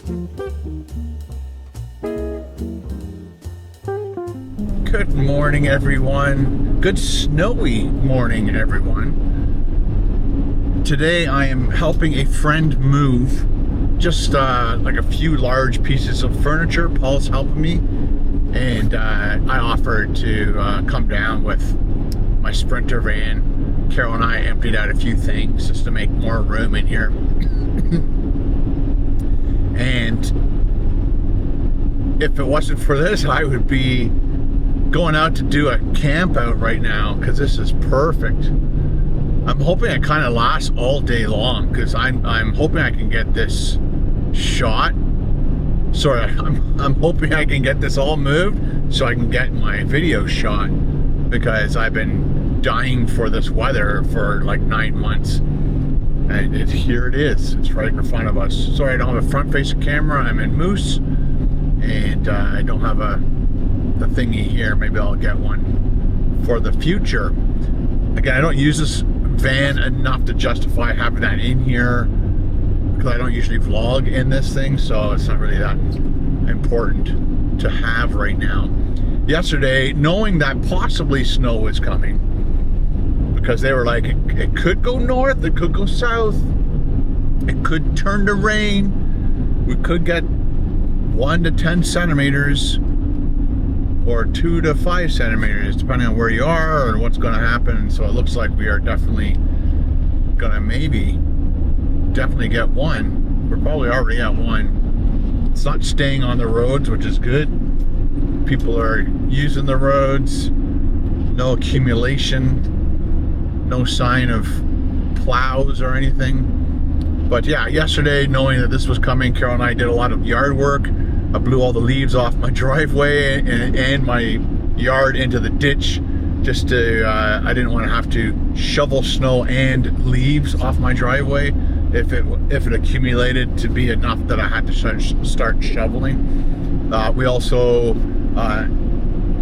Good morning, everyone. Good snowy morning, everyone. Today I am helping a friend move just like a few large pieces of furniture. Paul's helping me, and I offered to come down with my Sprinter van. Carol and I emptied out a few things just to make more room in here. And if it wasn't for this, I would be going out to do a camp out right now, because this is perfect. I'm hoping it kind of lasts all day long, because I'm hoping I can get this shot. Sorry, I'm hoping I can get this all moved so I can get my video shot, because I've been dying for this weather for like 9 months. And here it is. It's right in front of us. Sorry, I don't have a front-facing camera. I'm in Moose, and I don't have the thingy here. Maybe I'll get one for the future. Again, I don't use this van enough to justify having that in here, because I don't usually vlog in this thing, so it's not really that important to have right now. Yesterday, knowing that possibly snow was coming, because they were like, it could go north, it could go south, it could turn to rain, we could get 1 to 10 centimeters or 2 to 5 centimeters, depending on where you are or what's going to happen. So it looks like we are definitely going to definitely get 1. We're probably already at 1. It's not staying on the roads, which is good. People are using the roads. No accumulation. No sign of plows or anything. But yeah, yesterday, knowing that this was coming, Carol and I did a lot of yard work. I blew all the leaves off my driveway and my yard into the ditch, just to, I didn't want to have to shovel snow and leaves off my driveway if it accumulated to be enough that I had to start shoveling. We also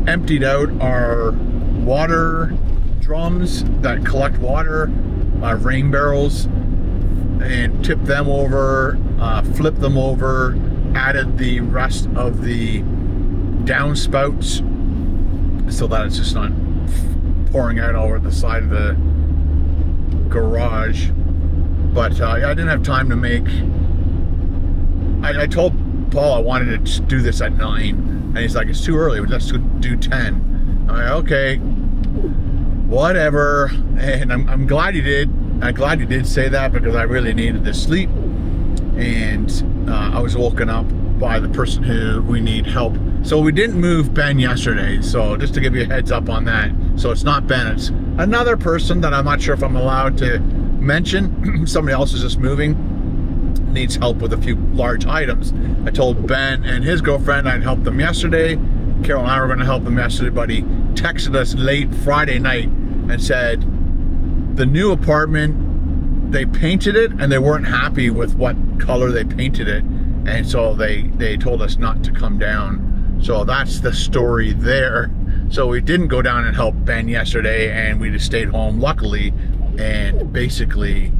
emptied out our water drums that collect water, rain barrels, and tipped them over, flipped them over, added the rest of the downspouts so that it's just not pouring out over the side of the garage. But I didn't have time to make. I told Paul I wanted to do this at 9, and he's like, it's too early, let's do 10. I'm like, okay, whatever. And I'm glad he did. I'm glad he did say that, because I really needed the sleep. And I was woken up by the person who we need help. So we didn't move Ben yesterday, so just to give you a heads up on that. So it's not Ben, it's another person that I'm not sure if I'm allowed to mention. Somebody else is just moving, needs help with a few large items. I told Ben and his girlfriend I'd help them yesterday. Carol and I were going to help them yesterday, but he texted us late Friday night and said the new apartment, they painted it and they weren't happy with what color they painted it, and so they told us not to come down. So that's the story there. So we didn't go down and help Ben yesterday, and we just stayed home, luckily, and basically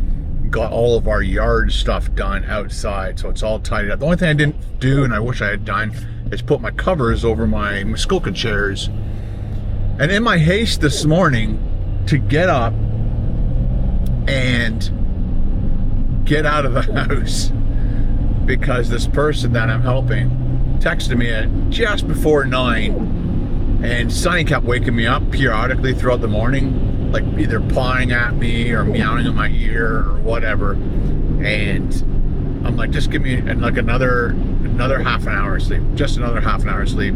got all of our yard stuff done outside, so it's all tidied up. The only thing I didn't do, and I wish I had done, is put my covers over my Muskoka chairs. And in my haste this morning to get up and get out of the house, because this person that I'm helping texted me at just before 9, and Sonny kept waking me up periodically throughout the morning, like either pawing at me or meowing in my ear or whatever. And I'm like, just give me like another half an hour of sleep, just another half an hour of sleep.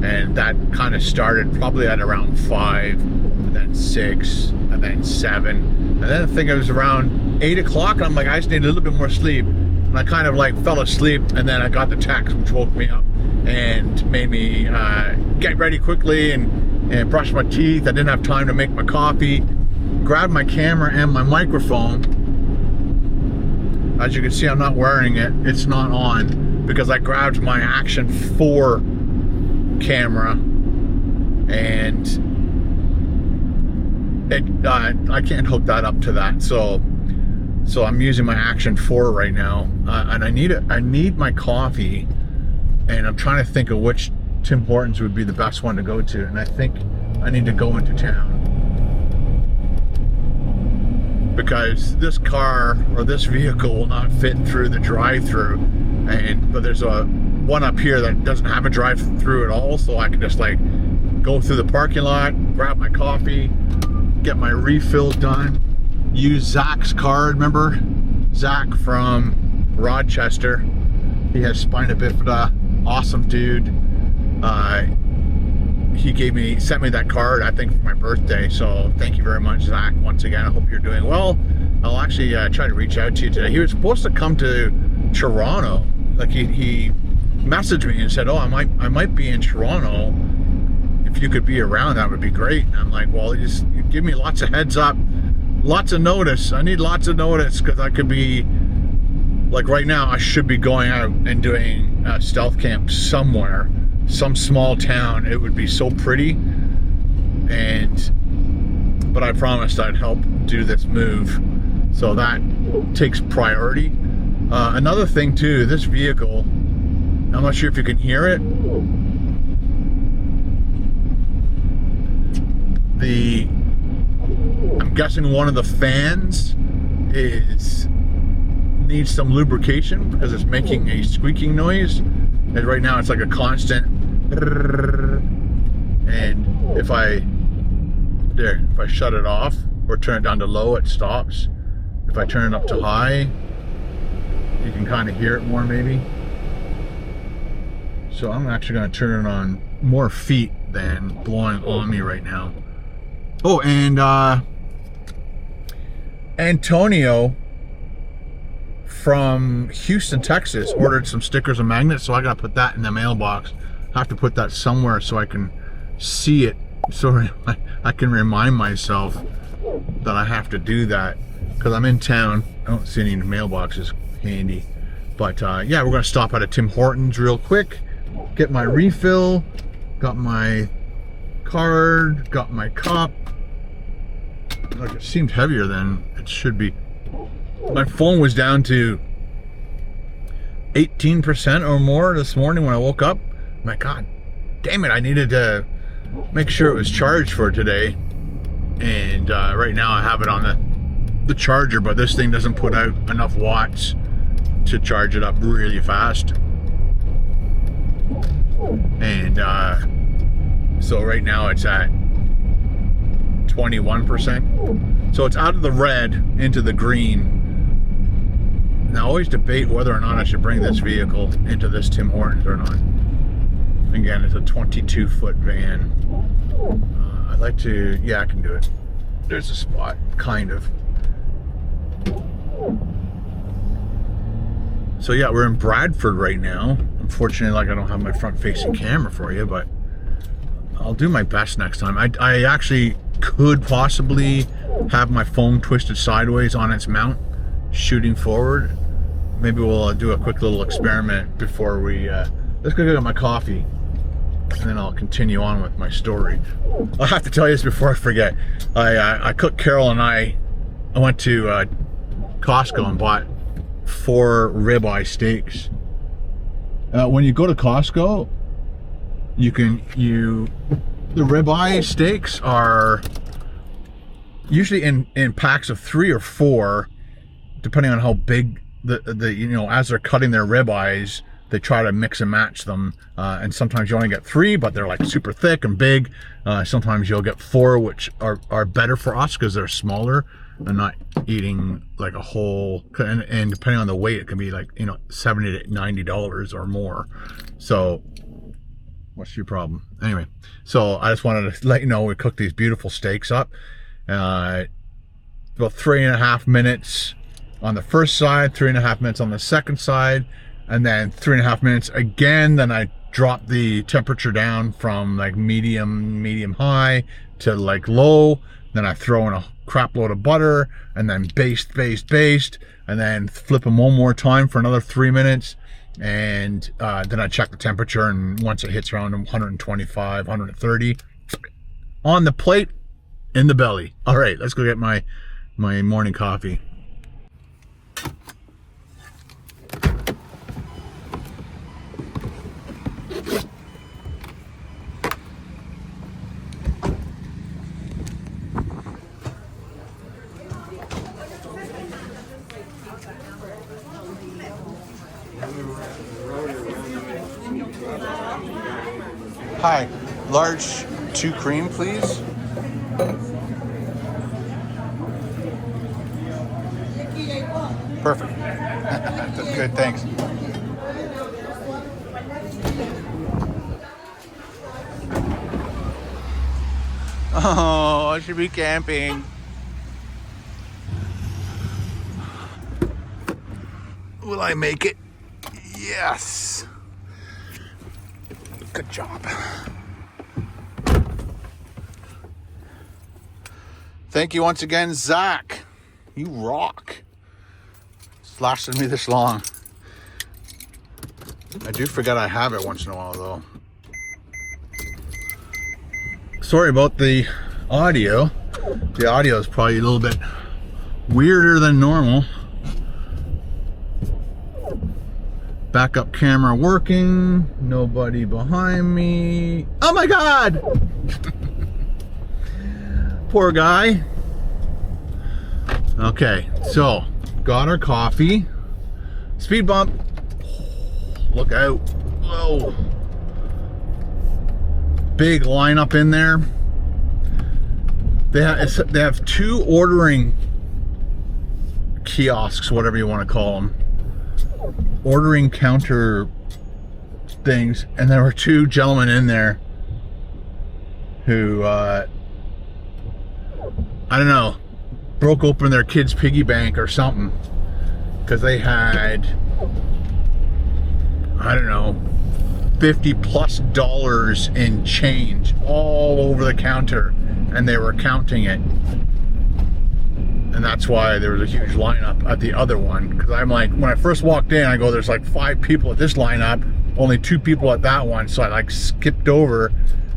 And that kind of started probably at around 5, and then 6, and then 7, and then I think it was around 8 o'clock, and I'm like, I just need a little bit more sleep. And I kind of like fell asleep, and then I got the text, which woke me up and made me get ready quickly and brush my teeth. I didn't have time to make my coffee, grabbed my camera and my microphone. As you can see, I'm not wearing it. It's not on, because I grabbed my Action 4 camera, and I can't hook that up to that. So So I'm using my Action 4 right now, and I need my coffee, and I'm trying to think of which Tim Hortons would be the best one to go to, and I think I need to go into town because this car or this vehicle will not fit through the drive-through, but there's a one up here that doesn't have a drive-through at all, so I can just like go through the parking lot, grab my coffee, get my refill done, use Zach's card. Remember Zach from Rochester? He has spina bifida, awesome dude. He sent me that card, I think, for my birthday. So thank you very much, Zach. Once again, I hope you're doing well. I'll actually try to reach out to you today. He was supposed to come to Toronto. Like he messaged me and said, "Oh, I might be in Toronto. If you could be around, that would be great." And I'm like, "Well, just give me lots of heads up, lots of notice. I need lots of notice because I could be." Like right now, I should be going out and doing a stealth camp somewhere, some small town. It would be so pretty, but I promised I'd help do this move, so that takes priority. Another thing too, this vehicle, I'm not sure if you can hear it. I'm guessing one of the fans needs some lubrication because it's making a squeaking noise, and right now it's like a constant. And if I shut it off or turn it down to low, it stops. If I turn it up to high, you can kind of hear it more maybe. So I'm actually going to turn it on more feet than blowing on me right now. Oh, and Antonio from Houston, Texas ordered some stickers and magnets, so I gotta put that in the mailbox. I have to put that somewhere so I can see it, so I can remind myself that I have to do that because I'm in town. I don't see any mailboxes handy, but yeah, we're gonna stop at a Tim Hortons real quick, get my refill, got my card, got my cup. Like, it seemed heavier than it should be. My phone was down to 18% or more this morning when I woke up. My God, damn it, I needed to make sure it was charged for today. And right now I have it on the charger, but this thing doesn't put out enough watts to charge it up really fast. And so right now it's at 21%. So it's out of the red into the green. Now, I always debate whether or not I should bring this vehicle into this Tim Hortons or not. Again, it's a 22-foot van. I'd like to, yeah, I can do it. There's a spot, kind of. So yeah, we're in Bradford right now. Unfortunately, like, I don't have my front-facing camera for you, but I'll do my best next time. I actually could possibly have my phone twisted sideways on its mount, shooting forward. Maybe we'll do a quick little experiment before we let's go get my coffee, and then I'll continue on with my story. I'll have to tell you this before I forget. I cooked Carol and I went to Costco and bought 4 ribeye steaks. When you go to Costco, the ribeye steaks are usually in packs of 3 or 4, depending on how big as they're cutting their ribeyes, they try to mix and match them, and sometimes you only get 3, but they're like super thick and big. Sometimes you'll get 4, which are better for us because they're smaller and not eating like a whole, and depending on the weight, it can be like, $70 to $90 or more. So what's your problem? Anyway, so I just wanted to let you know we cooked these beautiful steaks up. About 3.5 minutes on the first side, 3.5 minutes on the second side, and then 3.5 minutes again. Then I dropped the temperature down from like medium high to like low. Then I throw in a crap load of butter and then baste, and then flip them one more time for another 3 minutes. And then I check the temperature, and once it hits around 125, 130, on the plate, in the belly. All right, let's go get my morning coffee. Hi, large 2 cream, please. Perfect. That's good, thanks. Oh, I should be camping. Will I make it? Yes. Good job. Thank you once again, Zach. You rock. It's lasted me this long. I do forget I have it once in a while, though. Sorry about the audio. The audio is probably a little bit weirder than normal. Backup camera working. Nobody behind me. Oh my God! Poor guy. Okay, so got our coffee. Speed bump. Look out. Whoa. Big lineup in there. They have 2 ordering kiosks, whatever you want to call them. Ordering counter things, and there were 2 gentlemen in there who I don't know, broke open their kid's piggy bank or something, because they had, I don't know, $50+ in change all over the counter, and they were counting it. And that's why there was a huge lineup at the other one. Because I'm like, when I first walked in, I go, there's like 5 people at this lineup, only 2 people at that one. So I like skipped over,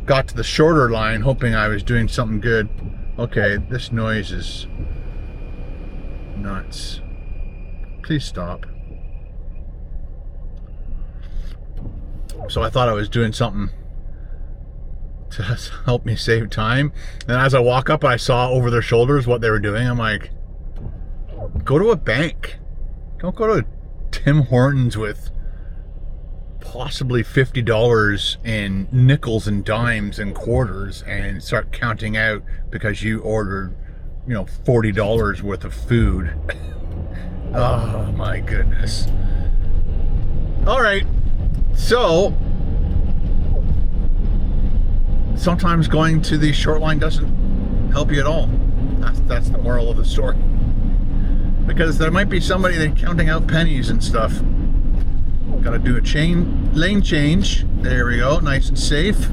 got to the shorter line, hoping I was doing something good. Okay, this noise is nuts. Please stop. So I thought I was doing something to help me save time. And as I walk up, I saw over their shoulders what they were doing. I'm like, go to a bank. Don't go to Tim Hortons with possibly $50 in nickels and dimes and quarters and start counting out because you ordered, you know, $40 worth of food. Oh my goodness. All right. So sometimes going to the short line doesn't help you at all. That's the moral of the story. Because there might be somebody that counting out pennies and stuff. Got to do a lane change. There we go, nice and safe.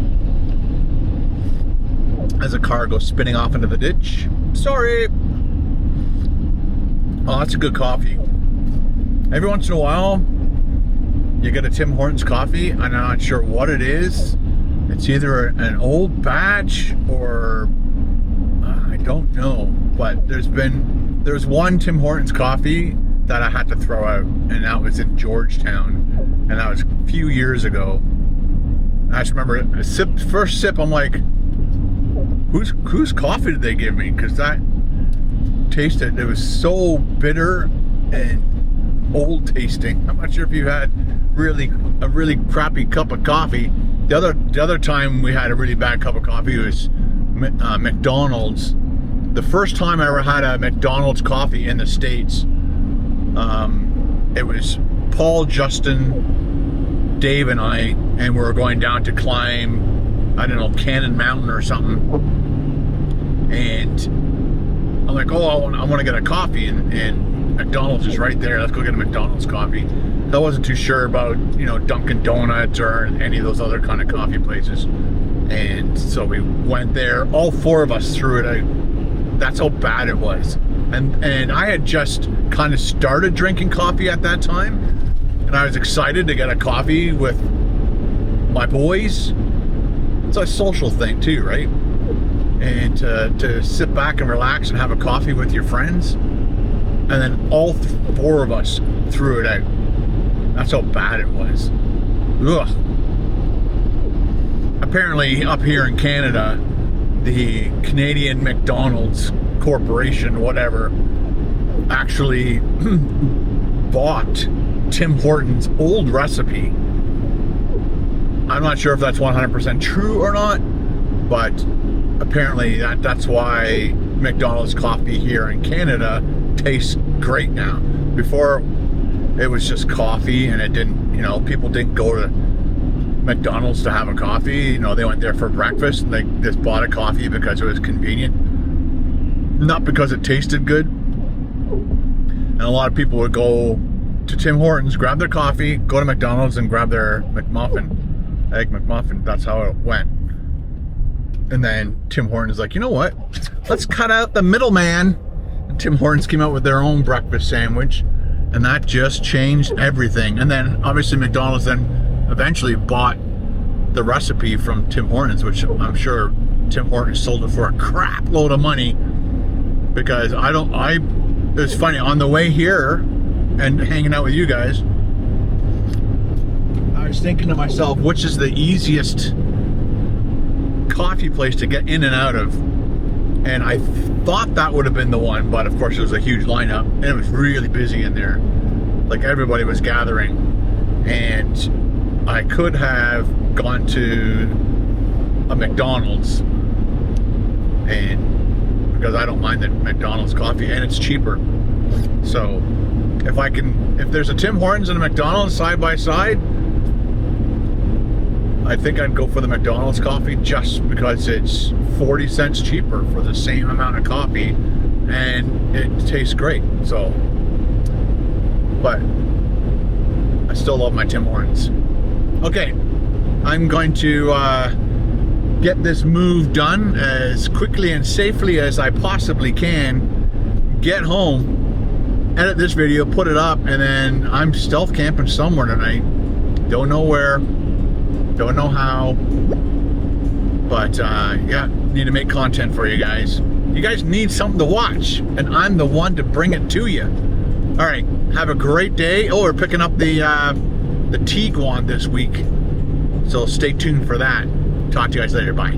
As a car goes spinning off into the ditch. Sorry. Oh, that's a good coffee. Every once in a while, you get a Tim Hortons coffee. I'm not sure what it is. It's either an old batch or I don't know. But there's one Tim Hortons coffee that I had to throw out, and that was in Georgetown, and that was a few years ago. I just remember first sip, I'm like, whose coffee did they give me? Because that tasted, it was so bitter and old tasting. I'm not sure if you had a really crappy cup of coffee. The other time we had a really bad cup of coffee was McDonald's. The first time I ever had a McDonald's coffee in the States, it was Paul, Justin, Dave, and I, and we were going down to climb, I don't know, Cannon Mountain or something. And I'm like, oh, I want to get a coffee, and McDonald's is right there. Let's go get a McDonald's coffee. I wasn't too sure about, you know, Dunkin' Donuts or any of those other kind of coffee places. And so we went there. All 4 of us threw it out. That's how bad it was. And I had just kind of started drinking coffee at that time, and I was excited to get a coffee with my boys. It's a social thing too, right? And to sit back and relax and have a coffee with your friends, and then all 4 of us threw it out. That's how bad it was. Ugh. Apparently up here in Canada, the Canadian McDonald's Corporation, whatever, actually bought Tim Hortons' old recipe I'm not sure if that's 100% true or not, but apparently that's why McDonald's coffee here in Canada tastes great now. Before, it was just coffee, and it didn't, you know, people didn't go to McDonald's to have a coffee. You know, they went there for breakfast, and they just bought a coffee because it was convenient, not because it tasted good. And a lot of people would go to Tim Hortons, grab their coffee, go to McDonald's and grab their McMuffin, egg McMuffin. That's how it went. And then Tim Hortons is like, you know what? Let's cut out the middleman. And Tim Hortons came out with their own breakfast sandwich, and that just changed everything. And then obviously McDonald's then eventually bought the recipe from Tim Hortons, which I'm sure Tim Hortons sold it for a crap load of money, because it was funny, on the way here and hanging out with you guys, I was thinking to myself, which is the easiest coffee place to get in and out of? And I thought that would have been the one, but of course it was a huge lineup, and it was really busy in there. Like, everybody was gathering, and I could have gone to a McDonald's, and because I don't mind the McDonald's coffee, and it's cheaper. So if there's a Tim Hortons and a McDonald's side by side, I think I'd go for the McDonald's coffee, just because it's 40 cents cheaper for the same amount of coffee, and it tastes great. So, but I still love my Tim Hortons. Okay, I'm going to get this move done as quickly and safely as I possibly can, get home, edit this video, put it up, and then I'm stealth camping somewhere tonight. Don't know where, don't know how, but yeah, need to make content for you guys. You guys need something to watch, and I'm the one to bring it to you. All right, have a great day. Oh, we're picking up the Tiguan this week, so stay tuned for that. Talk to you guys later. Bye.